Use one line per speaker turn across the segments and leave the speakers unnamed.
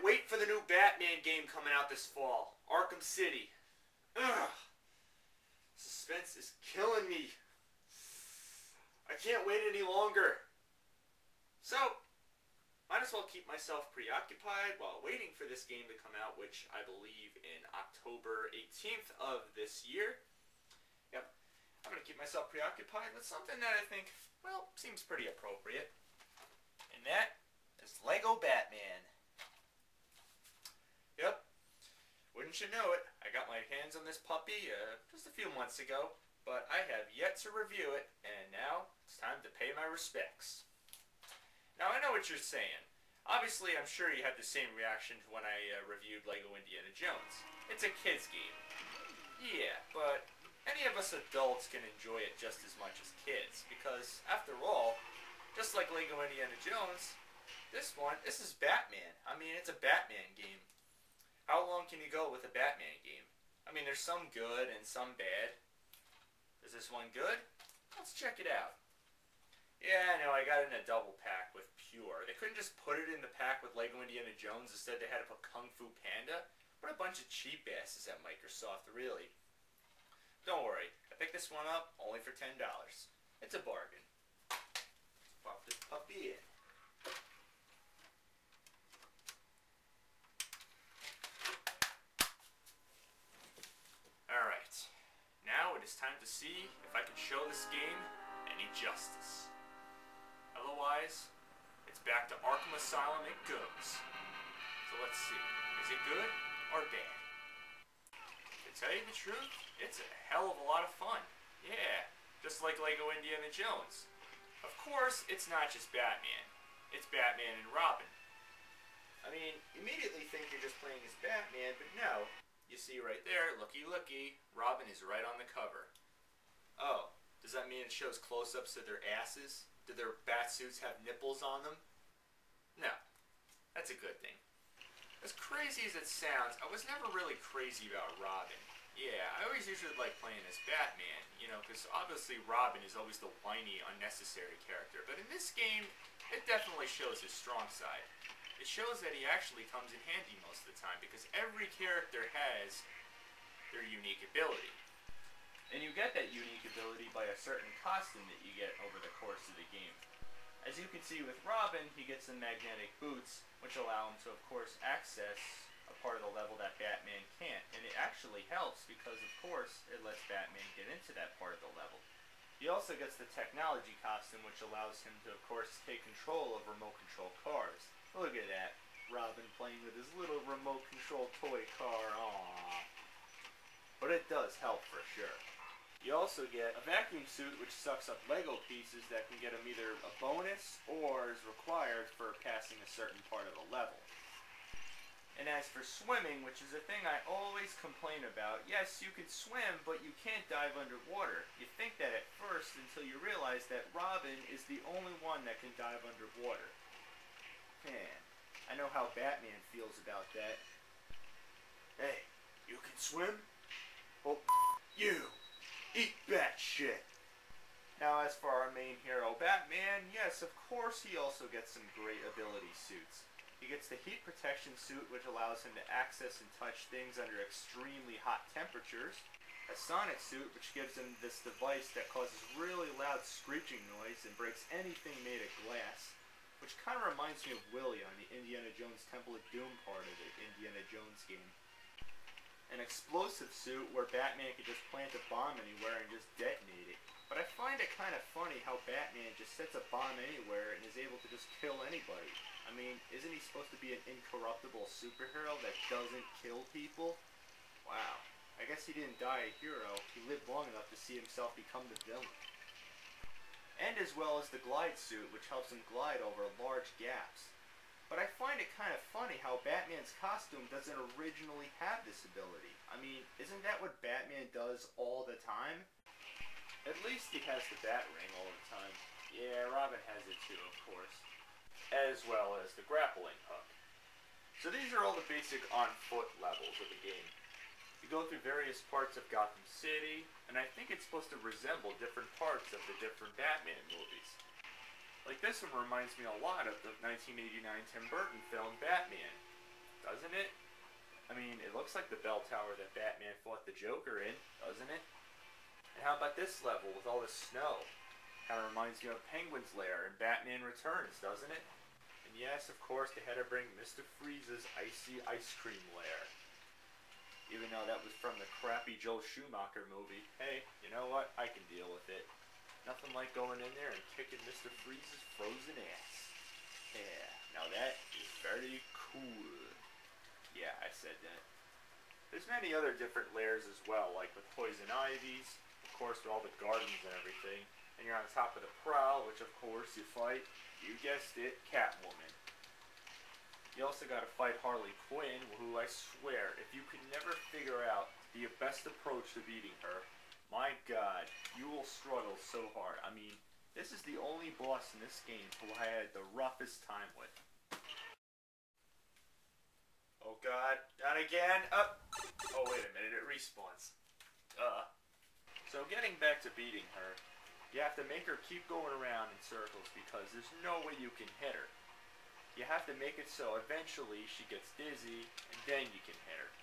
can't wait for the new Batman game coming out this fall. Arkham City. Ugh. Suspense is killing me. I can't wait any longer. So, might as well keep myself preoccupied while waiting for this game to come out, which I believe in October 18th of this year. Yep, I'm going to keep myself preoccupied with something that I think, well, seems pretty appropriate. And that is Lego Batman. Yep, wouldn't you know it, I got my hands on this puppy just a few months ago, but I have yet to review it, and now it's time to pay my respects. Now, I know what you're saying. Obviously, I'm sure you had the same reaction to when I reviewed Lego Indiana Jones. It's a kid's game. Yeah, but any of us adults can enjoy it just as much as kids, because, after all, just like Lego Indiana Jones, this is Batman. I mean, it's a Batman game. How long can you go with a Batman game? I mean, there's some good and some bad. Is this one good? Let's check it out. Yeah, I know, I got it in a double pack with Pure. They couldn't just put it in the pack with Lego Indiana Jones. Instead, they had to put Kung Fu Panda. What a bunch of cheap asses at Microsoft, really. Don't worry, I picked this one up only for $10. It's a bargain. Pop this puppy in. Alright, now it is time to see if I can show this game any justice. Otherwise, it's back to Arkham Asylum it goes. So let's see, is it good or bad? To tell you the truth, it's a hell of a lot of fun. Yeah, just like Lego Indiana Jones. Of course, it's not just Batman. It's Batman and Robin. I mean, you immediately think you're just playing as Batman, but no. You see right there, looky looky, Robin is right on the cover. Oh, does that mean it shows close-ups of their asses? Do their bat suits have nipples on them? No, that's a good thing. As crazy as it sounds, I was never really crazy about Robin. Yeah, I always usually like playing as Batman, you know, because obviously Robin is always the whiny, unnecessary character. But in this game, it definitely shows his strong side. It shows that he actually comes in handy most of the time, because every character has their unique ability. And you get that unique ability by a certain costume that you get over the course of the game. As you can see with Robin, he gets the magnetic boots, which allow him to, of course, access a part of the level that Batman can't. And it actually helps because, of course, it lets Batman get into that part of the level. He also gets the technology costume, which allows him to, of course, take control of remote-control cars. Look at that. Robin playing with his little remote-control toy car. Aww. But it does help for sure. You also get a vacuum suit which sucks up Lego pieces that can get him either a bonus or is required for passing a certain part of the level. And as for swimming, which is a thing I always complain about, yes, you can swim, but you can't dive underwater. You think that at first until you realize that Robin is the only one that can dive underwater. Man, I know how Batman feels about that. Hey, you can swim? Well, you! Eat that shit! Now, as for our main hero, Batman, yes, of course he also gets some great ability suits. He gets the heat protection suit, which allows him to access and touch things under extremely hot temperatures. A sonic suit, which gives him this device that causes really loud screeching noise and breaks anything made of glass. Which kind of reminds me of Willie on the Indiana Jones Temple of Doom part of the Indiana Jones game. An explosive suit where Batman can just plant a bomb anywhere and just detonate it. But I find it kind of funny how Batman just sets a bomb anywhere and is able to just kill anybody. I mean, isn't he supposed to be an incorruptible superhero that doesn't kill people? Wow. I guess he didn't die a hero. He lived long enough to see himself become the villain. And as well as the glide suit, which helps him glide over large gaps. But I find it kind of funny how Batman's costume doesn't originally have this ability. I mean, isn't that what Batman does all the time? At least he has the bat ring all the time. Yeah, Robin has it too, of course. As well as the grappling hook. So these are all the basic on-foot levels of the game. You go through various parts of Gotham City, and I think it's supposed to resemble different parts of the different Batman movies. Like this one reminds me a lot of the 1989 Tim Burton film Batman. doesn't it? I mean, it looks like the bell tower that Batman fought the Joker in, doesn't it? And how about this level with all the snow? Kind of reminds you of Penguin's lair in Batman Returns, doesn't it? And yes, of course, they had to bring Mr. Freeze's icy ice cream lair. Even though that was from the crappy Joel Schumacher movie, hey, you know what? I can deal with it. Nothing like going in there and kicking Mr. Freeze's frozen ass. Yeah, now that is very cool. Yeah, I said that. There's many other different lairs as well, like with poison ivies, of course with all the gardens and everything. And you're on top of the prowl, which of course you fight, you guessed it, Catwoman. You also gotta fight Harley Quinn, who I swear, if you could never figure out the best approach to beating her, my god, you will struggle so hard. I mean, this is the only boss in this game who I had the roughest time with. Oh god, not again! Up! Oh wait a minute, it respawns. So getting back to beating her, you have to make her keep going around in circles because there's no way you can hit her. You have to make it so eventually she gets dizzy, and then you can hit her.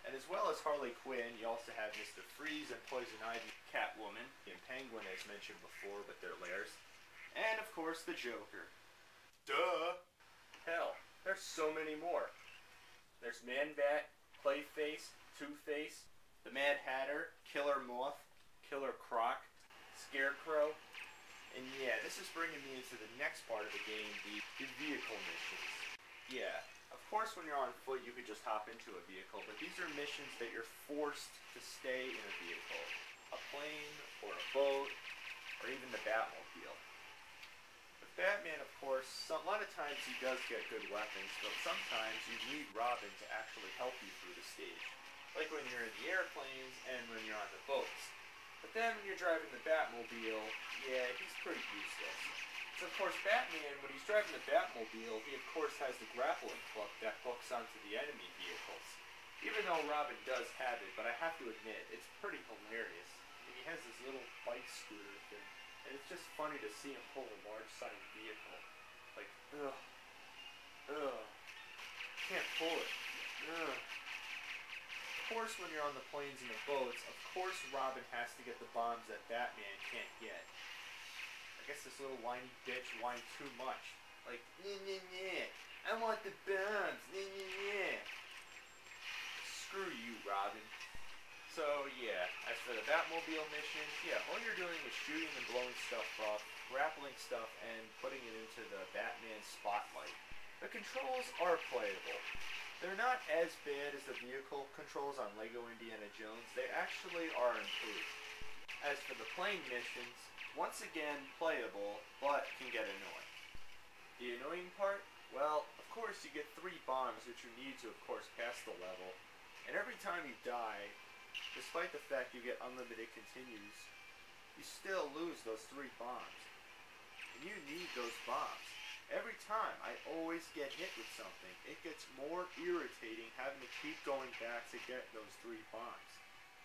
And as well as Harley Quinn, you also have Mr. Freeze and Poison Ivy, Catwoman, and Penguin as mentioned before with their lairs. And of course the Joker. Duh! Hell, there's so many more. There's Man-Bat, Clayface, Two-Face, the Mad Hatter, Killer Moth, Killer Croc, Scarecrow, and yeah, this is bringing me into the next part of the game, the vehicle missions. Yeah, of course when you're on foot you could just hop into a vehicle, but these are missions that you're forced to stay in a vehicle. A plane, or a boat, or even the Batmobile. With Batman, of course, a lot of times he does get good weapons, but sometimes you need Robin to actually help you through the stage. Like when you're in the airplanes and when you're on the boats. But then when you're driving the Batmobile, yeah, he's pretty useless. So of course Batman, when he's driving the Batmobile, he of course has the grappling hook that hooks onto the enemy vehicles. Even though Robin does have it, but I have to admit, it's pretty hilarious. And he has this little bike scooter thing, and it's just funny to see him pull a large-sized vehicle. Like, can't pull it. Of course, when you're on the planes and the boats, of course Robin has to get the bombs that Batman can't get. I guess this little whiny bitch whined too much. Like, I want the bombs, Screw you, Robin. So, yeah, as for the Batmobile missions, yeah, all you're doing is shooting and blowing stuff up, grappling stuff, and putting it into the Batman spotlight. The controls are playable. They're not as bad as the vehicle controls on LEGO Indiana Jones. They actually are improved. As for the plane missions, once again playable, but can get annoying. The annoying part? Well, of course you get 3 bombs which you need to, of course, pass the level. And every time you die, despite the fact you get unlimited continues, you still lose those 3 bombs. And you need those bombs. Every time, I always get hit with something. It gets more irritating having to keep going back to get those 3 bombs.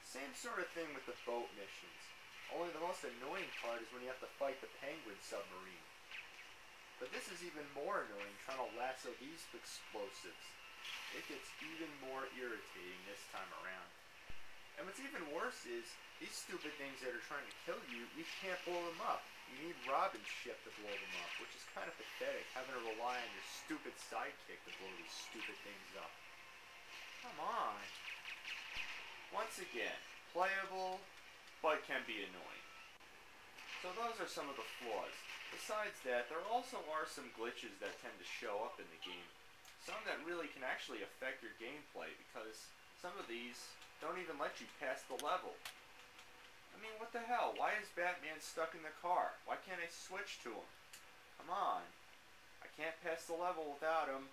Same sort of thing with the boat missions. Only the most annoying part is when you have to fight the Penguin submarine. But this is even more annoying trying to lasso these explosives. It gets even more irritating this time around. And what's even worse is, these stupid things that are trying to kill you, you can't blow them up. You need Robin's ship to blow them up, which is kind of pathetic, having to rely on your stupid sidekick to blow these stupid things up. Come on. Once again, playable, but can be annoying. So those are some of the flaws. Besides that, there also are some glitches that tend to show up in the game. Some that really can actually affect your gameplay, because some of these don't even let you pass the level. I mean, what the hell? Why is Batman stuck in the car? Why can't I switch to him? Come on. I can't pass the level without him.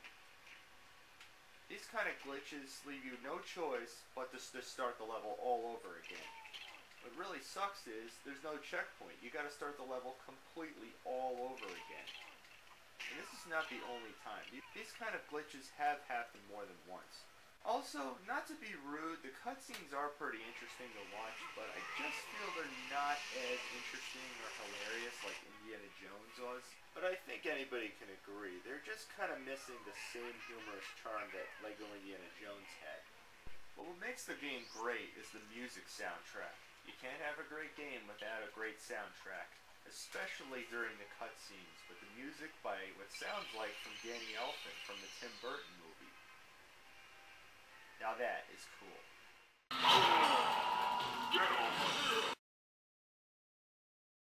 These kind of glitches leave you no choice but to start the level all over again. What really sucks is, there's no checkpoint. You gotta start the level completely all over again. And this is not the only time. These kind of glitches have happened more than once. Also, not to be rude, the cutscenes are pretty interesting to watch, but I just feel they're not as interesting or hilarious like Indiana Jones was. But I think anybody can agree, they're just
just kind of missing the same humorous charm that Lego Indiana Jones had.
But what makes the game great is the music soundtrack. You can't have a great game without a great soundtrack, especially during the cutscenes, but the music by what sounds like from Danny Elfman from the Tim Burton movie. Now that is cool.
Get over